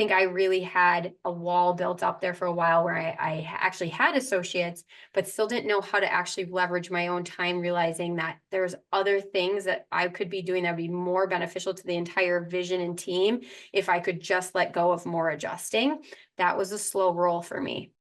think I really had a wall built up there for a while where I actually had associates, but still didn't know how to actually leverage my own time, realizing that there's other things that I could be doing that would be more beneficial to the entire vision and team if I could just let go of more adjusting. That was a slow roll for me.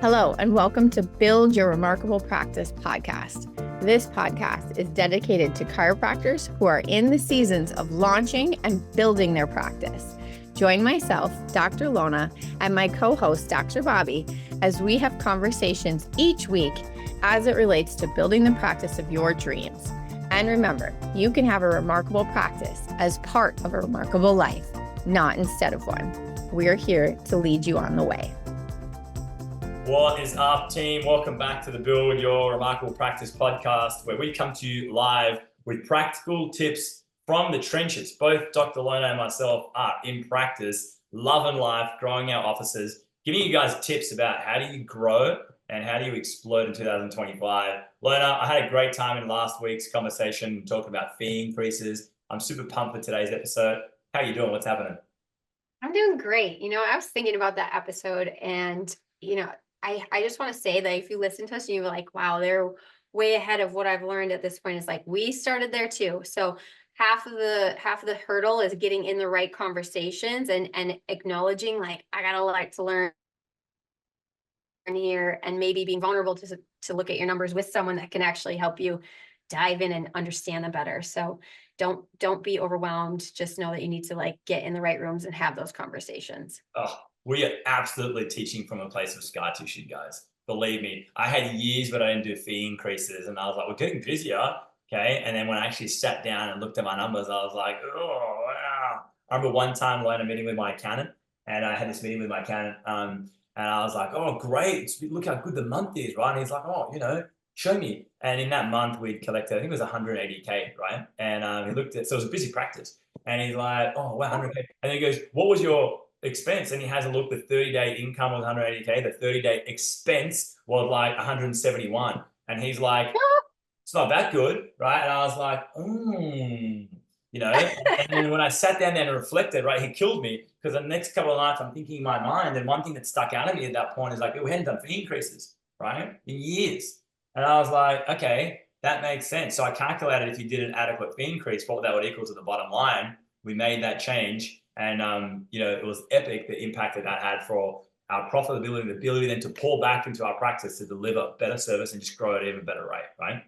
Hello, and welcome to Build Your Remarkable Practice podcast. This podcast is dedicated to chiropractors who are in the seasons of launching and building their practice. Join myself, Dr. Lona, and my co-host, Dr. Bobby, as we have conversations each week as it relates to building the practice of your dreams. And remember, you can have a remarkable practice as part of a remarkable life, not instead of one. We're here to lead you on the way. What is up, team? Welcome back to the Build Your Remarkable Practice podcast, where we come to you live with practical tips from the trenches. Both Dr. Lona and myself are in practice, loving life, growing our offices, giving you guys tips about how do you grow and how do you explode in 2025. Lona, I had a great time in last week's conversation talking about fee increases. I'm super pumped for today's episode. How you doing? What's happening? I'm doing great. I was thinking about that episode and, I just want to say that if you listen to us and you're like, wow, they're way ahead of what I've learned at this point, it's like we started there too. So half of the hurdle is getting in the right conversations and acknowledging like I gotta like to learn here, and maybe being vulnerable to look at your numbers with someone that can actually help you dive in and understand them better. So don't be overwhelmed. Just know that you need to like get in the right rooms and have those conversations. Oh, we are absolutely teaching from a place of scar tissue, guys. Believe me, I had years but I didn't do fee increases, and I was like, we're getting busier, okay? And then when I actually sat down and looked at my numbers, I was like, oh, wow. I remember one time I had a meeting with my accountant, and I had this meeting with my accountant, and I was like, oh, great, look how good the month is, right? And he's like, oh, show me. And in that month, we'd collected, I think it was 180K, right? And he looked at, so it was a busy practice. And he's like, oh, wow, 100K. And he goes, what was your expense? And he has a look, the 30-day income was 180K, the 30-day expense was like 171. And he's like, it's not that good, right? And I was like, and then when I sat down there and reflected, right, he killed me, because the next couple of nights I'm thinking in my mind, and one thing that stuck out at me at that point is like, we hadn't done fee increases, right, in years. And I was like, okay, that makes sense. So I calculated if you did an adequate fee increase, what that would equal to the bottom line. We made that change. And, it was epic, the impact that had for our profitability and the ability then to pour back into our practice to deliver better service and just grow at an even better rate, right?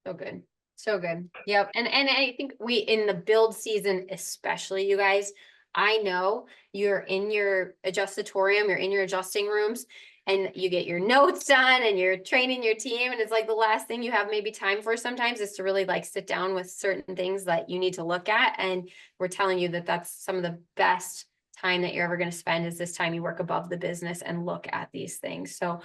So good. So good. Yep. And I think we, in the build season, especially you guys, I know you're in your adjustatorium, you're in your adjusting rooms, and you get your notes done and you're training your team. And it's like the last thing you have maybe time for sometimes is to really like sit down with certain things that you need to look at. And we're telling you that that's some of the best time that you're ever going to spend is this time you work above the business and look at these things. So,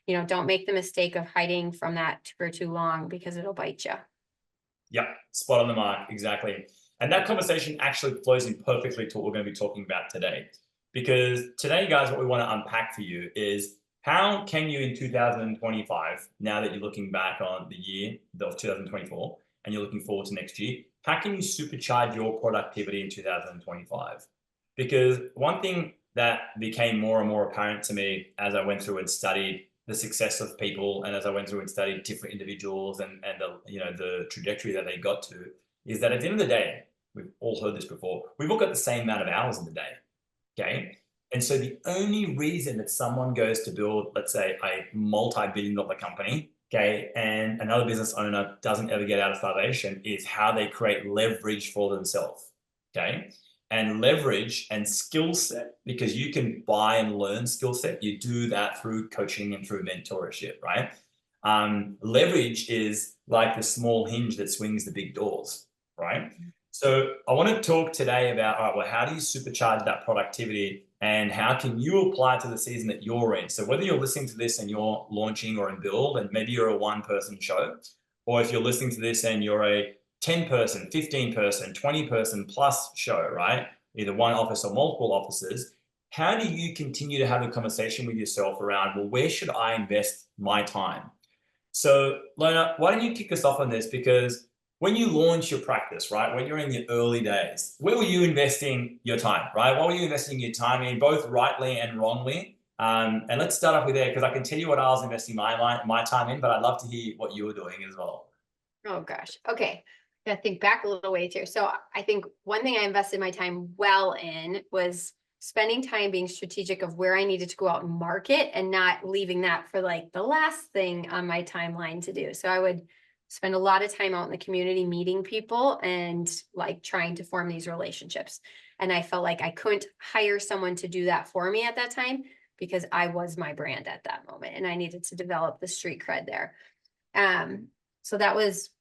don't make the mistake of hiding from that for too long, because it'll bite you. Yep, spot on the mark, exactly. And that conversation actually flows in perfectly to what we're going to be talking about today. Because today, guys, what we want to unpack for you is how can you in 2025, now that you're looking back on the year of 2024 and you're looking forward to next year, how can you supercharge your productivity in 2025? Because one thing that became more and more apparent to me as I went through and studied the success of people, and as I went through and studied different individuals and the trajectory that they got to, is that at the end of the day, we've all heard this before, we've all got the same amount of hours in the day, okay? And so the only reason that someone goes to build, let's say, a multi-billion-dollar company, okay, and another business owner doesn't ever get out of starvation is how they create leverage for themselves, okay? And leverage and skill set, because you can buy and learn skill set. You do that through coaching and through mentorship, right? Leverage is like the small hinge that swings the big doors, right? So I want to talk today about, all right, well, how do you supercharge that productivity and how can you apply it to the season that you're in? So whether you're listening to this and you're launching or in build, and maybe you're a one-person show, or if you're listening to this and you're a 10-person, 15-person, 20-person plus show, right? Either one office or multiple offices. How do you continue to have a conversation with yourself around, well, where should I invest my time? So Lona, why don't you kick us off on this? Because when you launch your practice, right, when you're in the early days, where were you investing your time, right? What were you investing your time in, both rightly and wrongly? And let's start off with there, because I can tell you what I was investing my time in, but I'd love to hear what you were doing as well. Oh gosh. Okay. I think back a little ways here. So I think one thing I invested my time well in was spending time being strategic of where I needed to go out and market and not leaving that for like the last thing on my timeline to do. So I would spend a lot of time out in the community meeting people and like trying to form these relationships. And I felt like I couldn't hire someone to do that for me at that time because I was my brand at that moment and I needed to develop the street cred there. So that was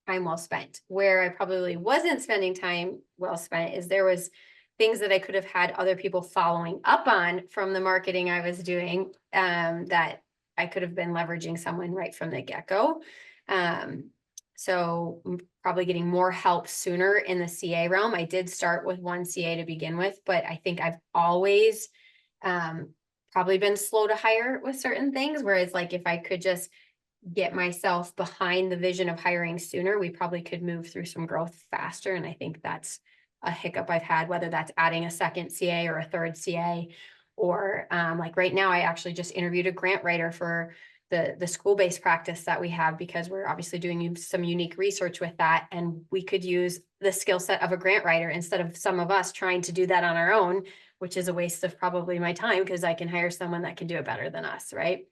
time well spent. Where I probably wasn't spending time well spent is there was things that I could have had other people following up on from the marketing I was doing, that I could have been leveraging someone right from the get-go. So probably getting more help sooner in the CA realm. I did start with one CA to begin with, but I think I've always probably been slow to hire with certain things, whereas like if I could just get myself behind the vision of hiring sooner, we probably could move through some growth faster. And I think that's a hiccup I've had, whether that's adding a second CA or a third CA, or like right now, I actually just interviewed a grant writer for the school-based practice that we have, because we're obviously doing some unique research with that. And we could use the skill set of a grant writer instead of some of us trying to do that on our own, which is a waste of probably my time because I can hire someone that can do it better than us, right?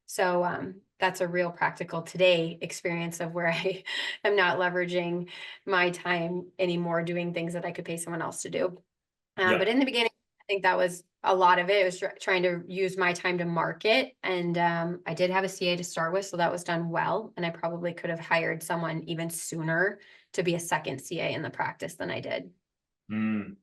So that's a real practical today experience of where I am not leveraging my time anymore doing things that I could pay someone else to do. But in the beginning, I think that was a lot of it. It was trying to use my time to market. And I did have a CA to start with, so that was done well. And I probably could have hired someone even sooner to be a second CA in the practice than I did.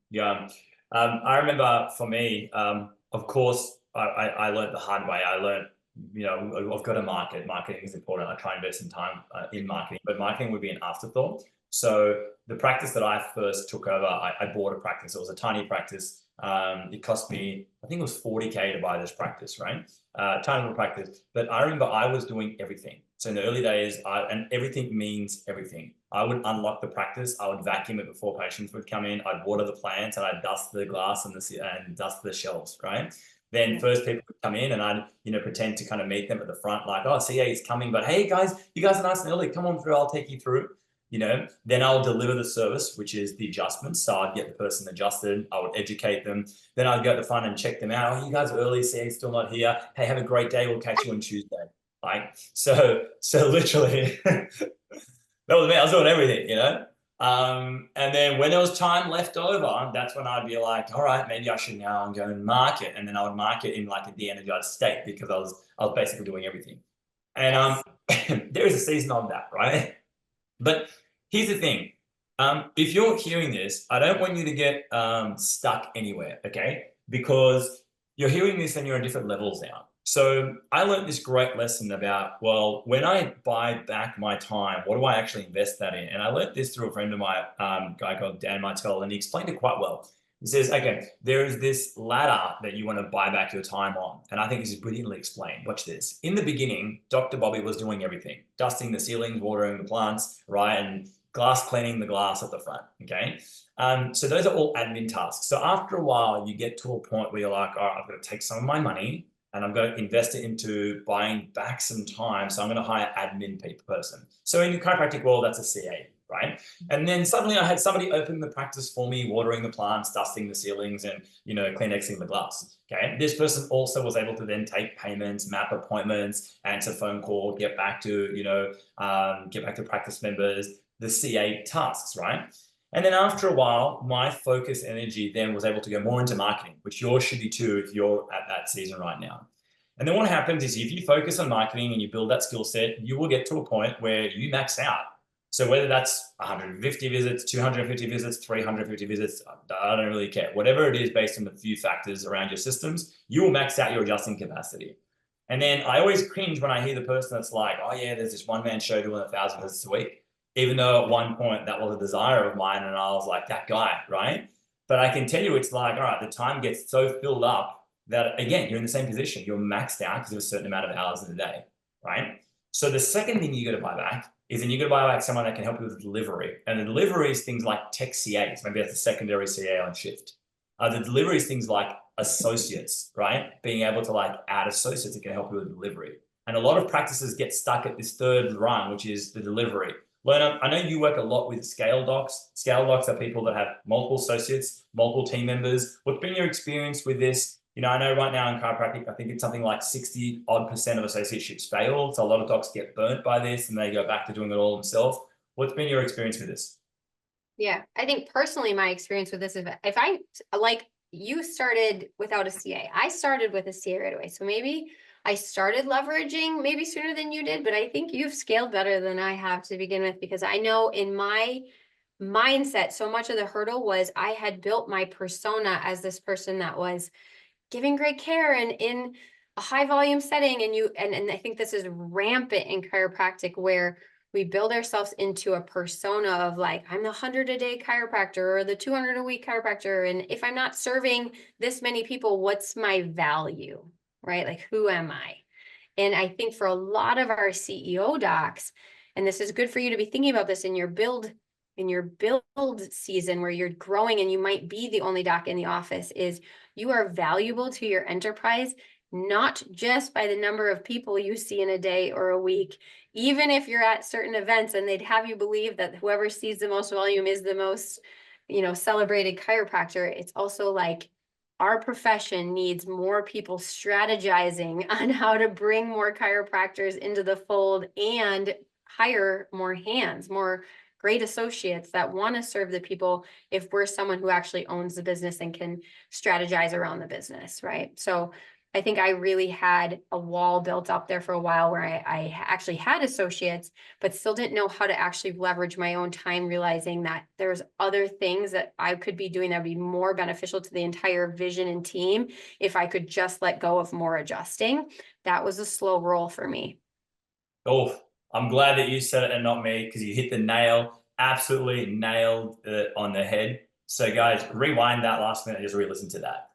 Yeah. I remember for me, of course, I learned the hard way. I learned, I've got to market. Marketing is important. I try and invest some time in marketing, but marketing would be an afterthought. So the practice that I first took over, I bought a practice. It was a tiny practice. It cost me, I think it was 40K to buy this practice, right? Tiny little practice. But I remember I was doing everything. So in the early days, and everything means everything. I would unlock the practice. I would vacuum it before patients would come in. I'd water the plants and I'd dust the glass and dust the shelves, right? Then first people would come in and I'd, pretend to kind of meet them at the front, like, oh, CA is coming, but hey guys, you guys are nice and early. Come on through, I'll take you through. Then I'll deliver the service, which is the adjustments. So I'd get the person adjusted. I would educate them. Then I'd go to the front and check them out. Oh, you guys are early. CA's still not here. Hey, have a great day. We'll catch you on Tuesday. Like, so literally that was me. I was doing everything, and then when there was time left over, that's when I'd be like, all right, maybe I should now go and market. And then I would market in like a de-energized state because I was basically doing everything. And there is a season of that, right? But here's the thing. If you're hearing this, I don't want you to get stuck anywhere, okay? Because you're hearing this and you're on different levels now. So I learned this great lesson about, well, when I buy back my time, what do I actually invest that in? And I learned this through a friend of mine, guy called Dan Martell, and he explained it quite well. He says, okay, there is this ladder that you want to buy back your time on. And I think this is brilliantly explained. Watch this. In the beginning, Dr. Bobby was doing everything, dusting the ceilings, watering the plants, right? And glass cleaning the glass at the front, okay? So those are all admin tasks. So after a while, you get to a point where you're like, all right, I've got to take some of my money and I'm going to invest it into buying back some time. So I'm going to hire admin person. So in the chiropractic world, that's a CA, right? And then suddenly I had somebody open the practice for me, watering the plants, dusting the ceilings, and Kleenexing the glass. Okay. This person also was able to then take payments, map appointments, answer phone call, get back to practice members, the CA tasks, right? And then after a while, my focus energy then was able to go more into marketing, which yours should be too if you're at that season right now. And then what happens is if you focus on marketing and you build that skill set, you will get to a point where you max out. So whether that's 150 visits, 250 visits, 350 visits, I don't really care. Whatever it is based on the few factors around your systems, you will max out your adjusting capacity. And then I always cringe when I hear the person that's like, oh yeah, there's this one-man show doing 1,000 visits a week. Even though at one point that was a desire of mine and I was like, that guy, right? But I can tell you it's like, all right, the time gets so filled up that, again, you're in the same position. You're maxed out because of a certain amount of hours in the day, right? So the second thing you got to buy back is then you got to buy back someone that can help you with the delivery. And the delivery is things like tech CAs. Maybe that's a secondary CA on shift. The delivery is things like associates, right? Being able to like add associates that can help you with delivery. And a lot of practices get stuck at this third rung, which is the delivery. Learner, I know you work a lot with scale docs. Scale docs are people that have multiple associates, multiple team members. What's been your experience with this? You know, I know right now in chiropractic, I think it's something like 60% of associateships fail. So a lot of docs get burnt by this and they go back to doing it all themselves. What's been your experience with this? Yeah, I think personally, my experience with this is if I like you started without a CA, I started with a CA right away. So maybe I started leveraging maybe sooner than you did, but I think you've scaled better than I have to begin with, because I know in my mindset, so much of the hurdle was I had built my persona as this person that was giving great care and in a high volume setting. And I think this is rampant in chiropractic, where we build ourselves into a persona of like, I'm the 100-a-day chiropractor or the 200-a-week chiropractor. And if I'm not serving this many people, what's my value, right? Like, who am I? And I think for a lot of our CEO docs, and this is good for you to be thinking about this in your build season where you're growing and you might be the only doc in the office, is you are valuable to your enterprise, not just by the number of people you see in a day or a week. Even if you're at certain events and they'd have you believe that whoever sees the most volume is the most, celebrated chiropractor, it's also like our profession needs more people strategizing on how to bring more chiropractors into the fold and hire more hands, more great associates that want to serve the people if we're someone who actually owns the business and can strategize around the business, right? So I think I really had a wall built up there for a while where I actually had associates, but still didn't know how to actually leverage my own time, realizing that there's other things that I could be doing that would be more beneficial to the entire vision and team if I could just let go of more adjusting. That was a slow roll for me. Oh, I'm glad that you said it and not me, because you hit the nail, absolutely nailed it on the head. So guys, rewind that last minute and just re-listen to that.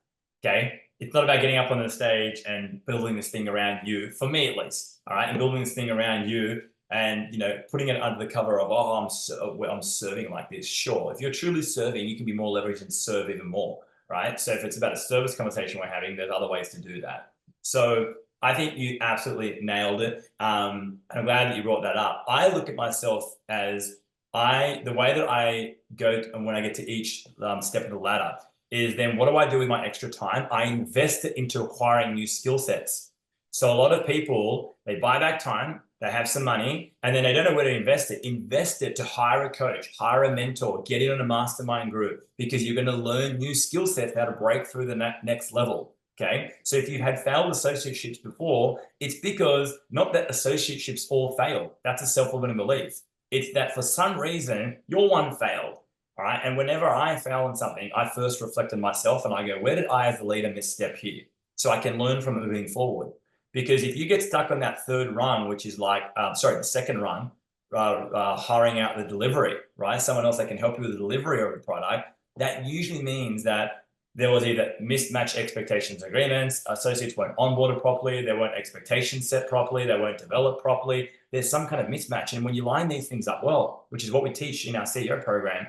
Okay. It's not about getting up on the stage and building this thing around you, for me at least. All right. And building this thing around you and, putting it under the cover of, I'm serving like this. Sure. If you're truly serving, you can be more leveraged and serve even more. Right. So if it's about a service conversation we're having, there's other ways to do that. So I think you absolutely nailed it. I'm glad that you brought that up. I look at myself as the way that I go and when I get to each step of the ladder is then what do I do with my extra time? I invest it into acquiring new skill sets. So a lot of people, they buy back time, they have some money, and then they don't know where to invest it. Invest it to hire a coach, hire a mentor, get in on a mastermind group, because you're going to learn new skill sets how to break through the next level. Okay. So if you've had failed associateships before, it's because not that associateships all fail. That's a self-limiting belief. It's that for some reason, your one failed. All right. And whenever I fail in something, I first reflect on myself and I go, where did I as the leader misstep here? So I can learn from it moving forward. Because if you get stuck on that third rung, which is like, the second rung, hiring out the delivery, right? Someone else that can help you with the delivery of the product, that usually means that there was either mismatched expectations agreements, associates weren't onboarded properly, there weren't expectations set properly, they weren't developed properly. There's some kind of mismatch. And when you line these things up well, which is what we teach in our CEO program,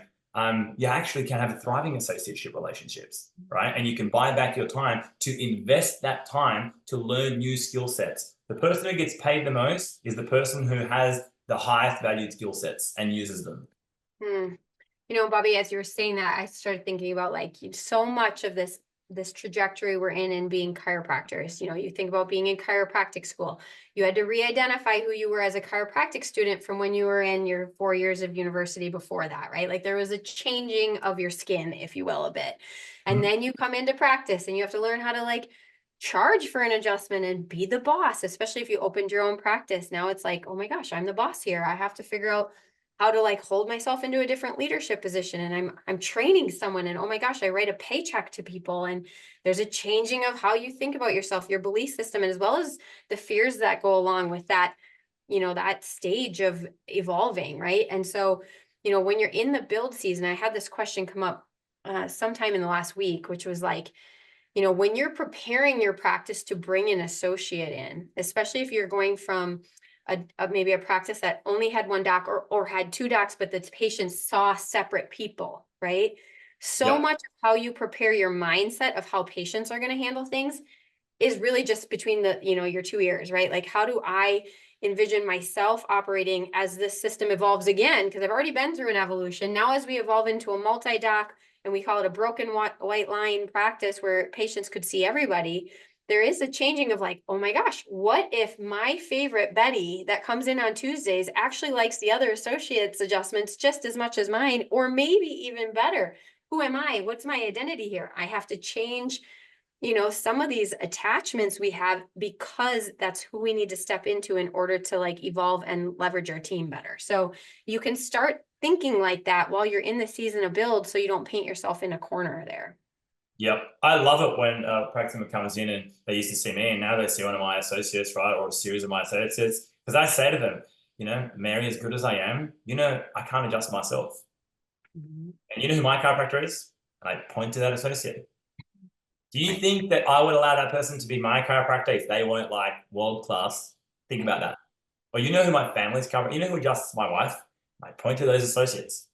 you actually can have a thriving associateship relationships, right? And you can buy back your time to invest that time to learn new skill sets. The person who gets paid the most is the person who has the highest valued skill sets and uses them. Bobby, as you were saying that, I started thinking about like so much of this trajectory we're in and being chiropractors. You think about being in chiropractic school. You had to re-identify who you were as a chiropractic student from when you were in your 4 years of university before that, right? Like there was a changing of your skin, if you will, a bit. And then you come into practice and you have to learn how to like charge for an adjustment and be the boss, especially if you opened your own practice. Now it's like, oh my gosh, I'm the boss here. I have to figure out how to like hold myself into a different leadership position. And I'm training someone and oh my gosh, I write a paycheck to people. And there's a changing of how you think about yourself, your belief system, and as well as the fears that go along with that, that stage of evolving. Right. And so, when you're in the build season, I had this question come up sometime in the last week, which was like, when you're preparing your practice to bring an associate in, especially if you're going from maybe a practice that only had one doc or had two docs, but the patients saw separate people, right? So much of how you prepare your mindset of how patients are going to handle things is really just between the, your two ears, right? Like, how do I envision myself operating as this system evolves again? Because I've already been through an evolution. Now, as we evolve into a multi-doc, and we call it a broken white line practice where patients could see everybody, there is a changing of like, oh my gosh, what if my favorite Betty that comes in on Tuesdays actually likes the other associates adjustments just as much as mine, or maybe even better? Who am I? What's my identity here? I have to change, some of these attachments we have, because that's who we need to step into in order to like evolve and leverage our team better. So you can start thinking like that while you're in the season of build, so you don't paint yourself in a corner there. Yep. I love it when a practice member comes in and they used to see me and now they see one of my associates, right? Or a series of my associates. Because I say to them, Mary, as good as I am, I can't adjust myself. And you know who my chiropractor is? And I point to that associate. Do you think that I would allow that person to be my chiropractor if they weren't like world class? Think about that. Or you know who my family's chiropractor, you know who adjusts my wife? I point to those associates.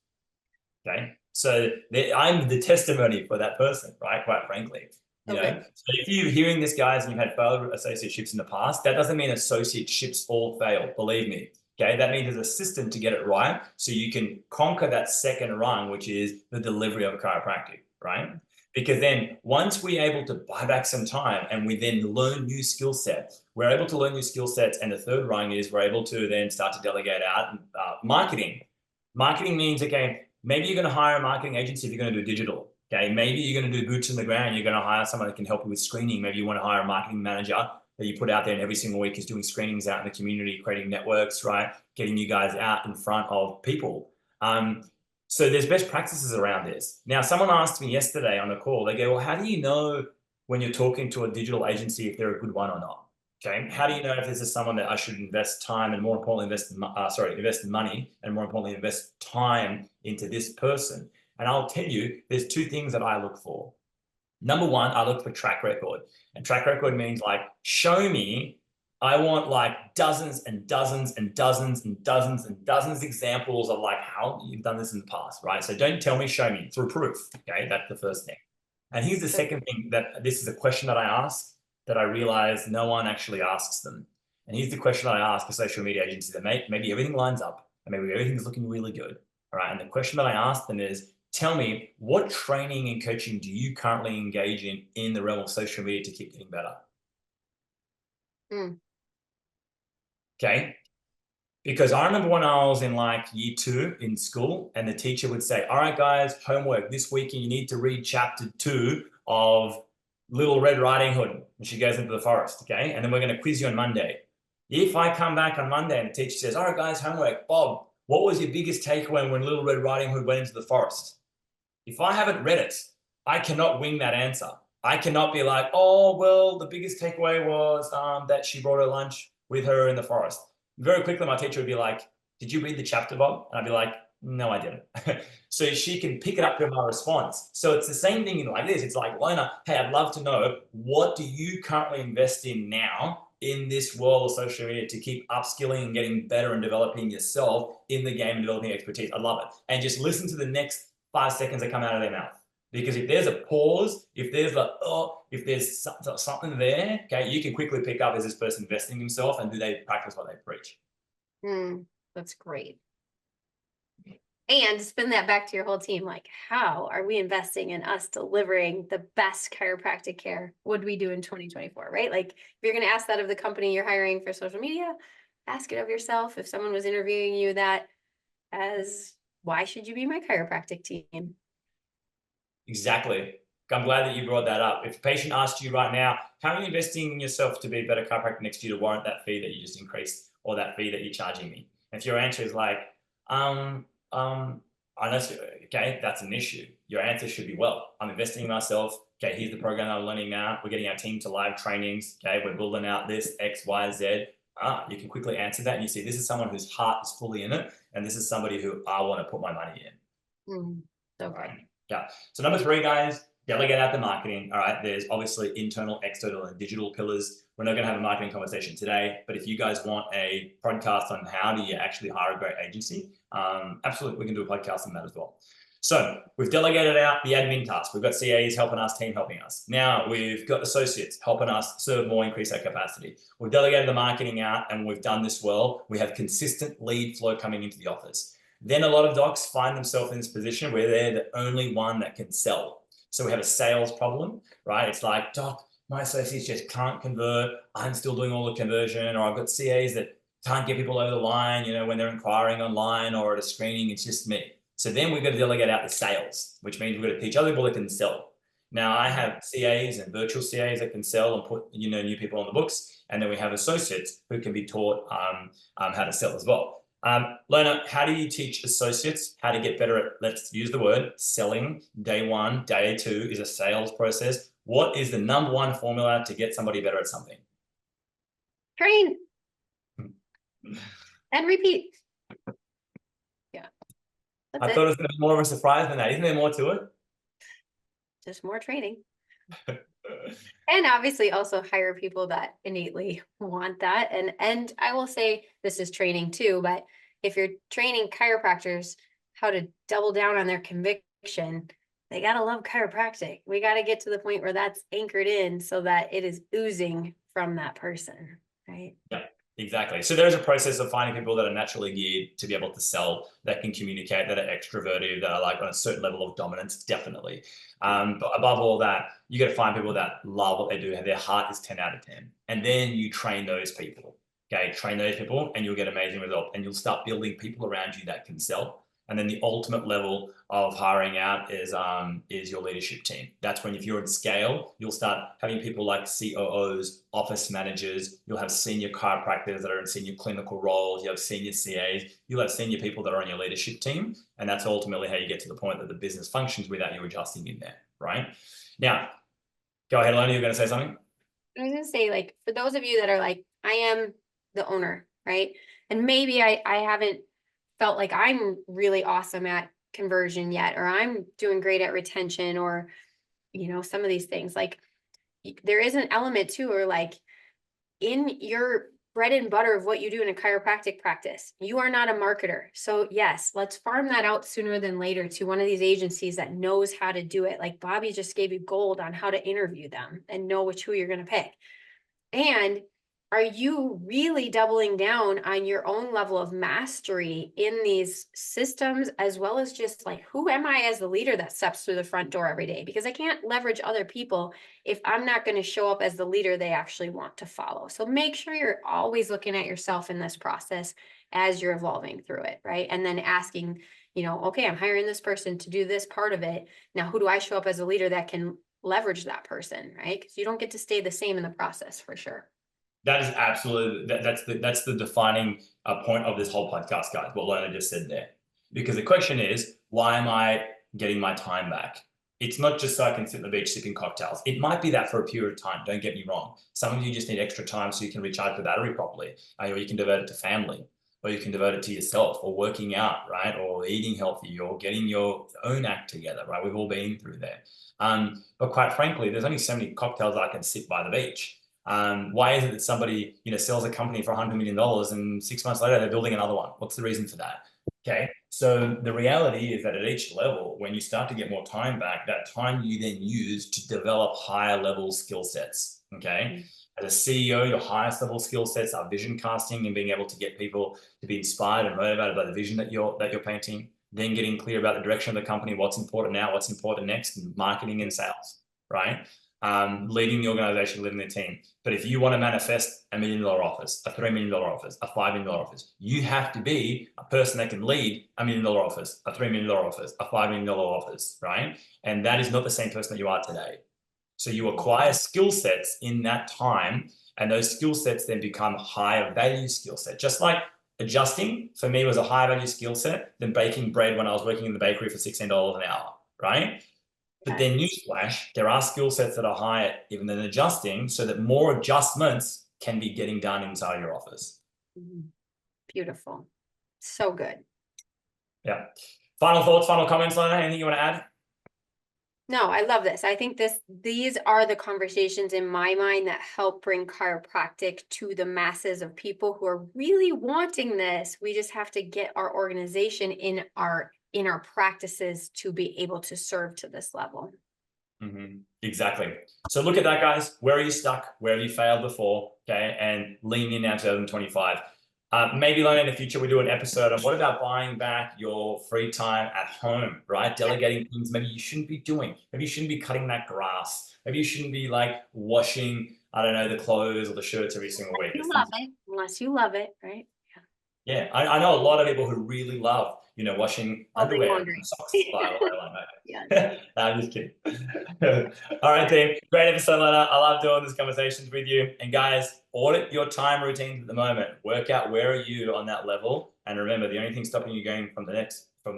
Okay. So I'm the testimony for that person, right? Quite frankly, you know. So if you're hearing this, guys, and you've had failed associateships in the past, that doesn't mean associateships all fail. Believe me. Okay. That means there's a system to get it right, so you can conquer that second rung, which is the delivery of chiropractic, right? Because then once we're able to buy back some time and we then learn new skill sets, we're able to learn new skill sets. And the third rung is we're able to then start to delegate out marketing. Marketing means, okay, maybe you're going to hire a marketing agency if you're going to do digital. Okay, maybe you're going to do boots on the ground. You're going to hire someone that can help you with screening. Maybe you want to hire a marketing manager that you put out there, and every single week is doing screenings out in the community, creating networks, right? Getting you guys out in front of people. So there's best practices around this. Now, someone asked me yesterday on a call, they go, well, how do you know when you're talking to a digital agency if they're a good one or not? Okay, how do you know if this is someone that I should invest time and, more importantly, invest money, and more importantly, invest time into this person? And I'll tell you, there's two things that I look for. Number one, I look for track record. And track record means like, show me. I want like dozens and dozens and dozens and dozens and dozens of examples of like how you've done this in the past, right? So don't tell me, show me through proof. Okay, that's the first thing. And here's the second thing, that this is a question that I ask that I realize no one actually asks them. And here's the question I ask a social media agency that maybe everything lines up and maybe everything's looking really good. All right. And the question that I ask them is, tell me, what training and coaching do you currently engage in the realm of social media to keep getting better? Okay. Because I remember when I was in like year 2 in school, and the teacher would say, all right, guys, homework this weekend, you need to read chapter 2 of Little Red Riding Hood. And she goes into the forest. Okay. And then we're going to quiz you on Monday. If I come back on Monday and the teacher says, all right, guys, homework, Bob, what was your biggest takeaway when Little Red Riding Hood went into the forest? If I haven't read it, I cannot wing that answer. I cannot be like, oh, well, the biggest takeaway was that she brought her lunch with her in the forest. Very quickly, my teacher would be like, did you read the chapter, Bob? And I'd be like, no, I didn't. So she can pick it up in my response. So it's the same thing in like this. It's like, Lona, hey, I'd love to know, what do you currently invest in now in this world of social media to keep upskilling and getting better and developing yourself in the game and developing expertise? I love it. And just listen to the next 5 seconds that come out of their mouth. Because if there's a pause, if there's like, if there's something there, okay, you can quickly pick up, is this person investing in himself, and do they practice what they preach? That's great. And spin that back to your whole team. Like, how are we investing in us delivering the best chiropractic care? What do we do in 2024, right? Like, if you're going to ask that of the company you're hiring for social media, ask it of yourself. If someone was interviewing you, that as, why should you be my chiropractic team? Exactly. I'm glad that you brought that up. If a patient asks you right now, how are you investing in yourself to be a better chiropractor next year to warrant that fee that you just increased, or that fee that you're charging me? If your answer is like, okay, that's an issue. Your answer should be, well, I'm investing in myself. Okay, here's the program I'm learning now. We're getting our team to live trainings. Okay, we're building out this X, Y, Z. You can quickly answer that, and you see, this is someone whose heart is fully in it, and this is somebody who I want to put my money in. Okay. Yeah. So number 3, guys, delegate out the marketing. All right. There's obviously internal, external, and digital pillars. We're not going to have a marketing conversation today, but if you guys want a podcast on how do you actually hire a great agency, absolutely, we can do a podcast on that as well. So we've delegated out the admin tasks. We've got CAs helping us, team helping us. Now we've got associates helping us serve more, increase our capacity. We've delegated the marketing out and we've done this well. We have consistent lead flow coming into the office. Then a lot of docs find themselves in this position where they're the only one that can sell. So we have a sales problem, right? It's like, doc, my associates just can't convert. I'm still doing all the conversion, or I've got CAs that can't get people over the line, you know, when they're inquiring online or at a screening, it's just me. So then we've got to delegate out the sales, which means we've got to teach other people that can sell. Now I have CAs and virtual CAs that can sell and put, you know, new people on the books. And then we have associates who can be taught how to sell as well. Lona, how do you teach associates how to get better at, let's use the word, selling? Day one, day two is a sales process. What is the number one formula to get somebody better at something? Train and repeat. Yeah. I thought it was going to be more of a surprise than that. Isn't there more to it? Just more training. And obviously also hire people that innately want that. And I will say this is training too, but if you're training chiropractors how to double down on their conviction, they got to love chiropractic. We got to get to the point where that's anchored in so that it is oozing from that person, right? Yeah, exactly. So there's a process of finding people that are naturally geared to be able to sell, that can communicate, that are extroverted, that are like on a certain level of dominance, definitely. But above all that, you got to find people that love what they do, and their heart is 10 out of 10. And then you train those people. Okay, train those people and you'll get amazing results, and you'll start building people around you that can sell. And then the ultimate level of hiring out is your leadership team. That's when, if you're at scale, you'll start having people like COOs, office managers. You'll have senior chiropractors that are in senior clinical roles. You have senior CAs. You'll have senior people that are on your leadership team. And that's ultimately how you get to the point that the business functions without you adjusting in there, right? Now, go ahead, Lona, you're going to say something? I was going to say, like, for those of you that are like, I am the owner, right? And maybe I haven't felt like I'm really awesome at conversion yet, or I'm doing great at retention, or, you know, some of these things. Like, there is an element too, or like in your bread and butter of what you do in a chiropractic practice, you are not a marketer. So yes, let's farm that out sooner than later to one of these agencies that knows how to do it. Like Bobby just gave you gold on how to interview them and know who you're going to pick. And are you really doubling down on your own level of mastery in these systems, as well as just like, who am I as the leader that steps through the front door every day? Because I can't leverage other people if I'm not going to show up as the leader they actually want to follow. So make sure you're always looking at yourself in this process as you're evolving through it, right? And then asking, you know, okay, I'm hiring this person to do this part of it. Now, who do I show up as a leader that can leverage that person, right? Because you don't get to stay the same in the process, for sure. That is absolutely, that's the defining point of this whole podcast, guys, what Lona just said there. Because the question is, why am I getting my time back? It's not just so I can sit on the beach sipping cocktails. It might be that for a period of time, don't get me wrong. Some of you just need extra time so you can recharge the battery properly, or you can devote it to family, or you can devote it to yourself, or working out, right? Or eating healthy, or getting your own act together, right? We've all been through there. But quite frankly, there's only so many cocktails I can sit by the beach. Why is it that somebody, you know, sells a company for $100 million and 6 months later they're building another one? What's the reason for that? Okay, so the reality is that at each level, when you start to get more time back, that time you then use to develop higher level skill sets. Okay, as a CEO, your highest level skill sets are vision casting and being able to get people to be inspired and motivated by the vision that you're painting. Then getting clear about the direction of the company, what's important now, what's important next, and marketing and sales, right? Leading the organization, leading the team. But if you want to manifest $1 million office, a $3 million office, a $5 million office, you have to be a person that can lead $1 million office, a $3 million office, a $5 million office, right? And that is not the same person that you are today. So you acquire skill sets in that time, and those skill sets then become higher value skill set. Just like adjusting for me was a higher value skill set than baking bread when I was working in the bakery for $16 an hour, right? But then newsflash, there are skill sets that are higher even than adjusting, so that more adjustments can be getting done inside your office. Beautiful. So good. Yeah. Final thoughts, final comments, Lona? Anything you want to add? No, I love this. I think these are the conversations in my mind that help bring chiropractic to the masses of people who are really wanting this. We just have to get our organization in our practices to be able to serve to this level. Exactly. So look at that, guys. Where are you stuck? Where have you failed before? Okay, and lean in now 2025. Maybe later in the future we do an episode on what about buying back your free time at home, right? Delegating things maybe you shouldn't be doing. Maybe you shouldn't be cutting that grass. Maybe you shouldn't be like washing, I don't know, the clothes or the shirts every single week. Unless you love it, right? Yeah, I know a lot of people who really love, washing underwear laundry. and socks. Like that. Yeah. I'm just kidding. All right, team. Great episode, Lena. I love doing these conversations with you. And guys, audit your time routines at the moment. Work out where are you on that level. And remember, the only thing stopping you going from the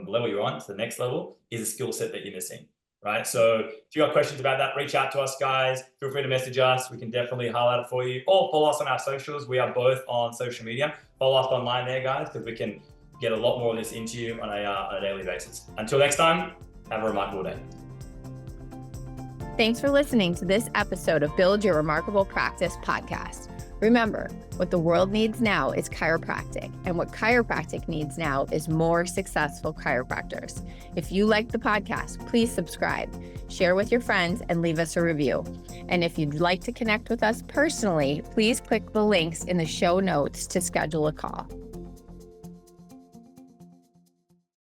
level you're on to the next level is a skill set that you're missing. Right. So if you got questions about that, reach out to us, guys. Feel free to message us. We can definitely highlight it for you. Or follow us on our socials. We are both on social media. Follow us online there, guys, because we can get a lot more of this into you on a daily basis. Until next time, have a remarkable day. Thanks for listening to this episode of Build Your Remarkable Practice podcast. Remember, what the world needs now is chiropractic, and what chiropractic needs now is more successful chiropractors. If you like the podcast, please subscribe, share with your friends, and leave us a review. And if you'd like to connect with us personally, please click the links in the show notes to schedule a call.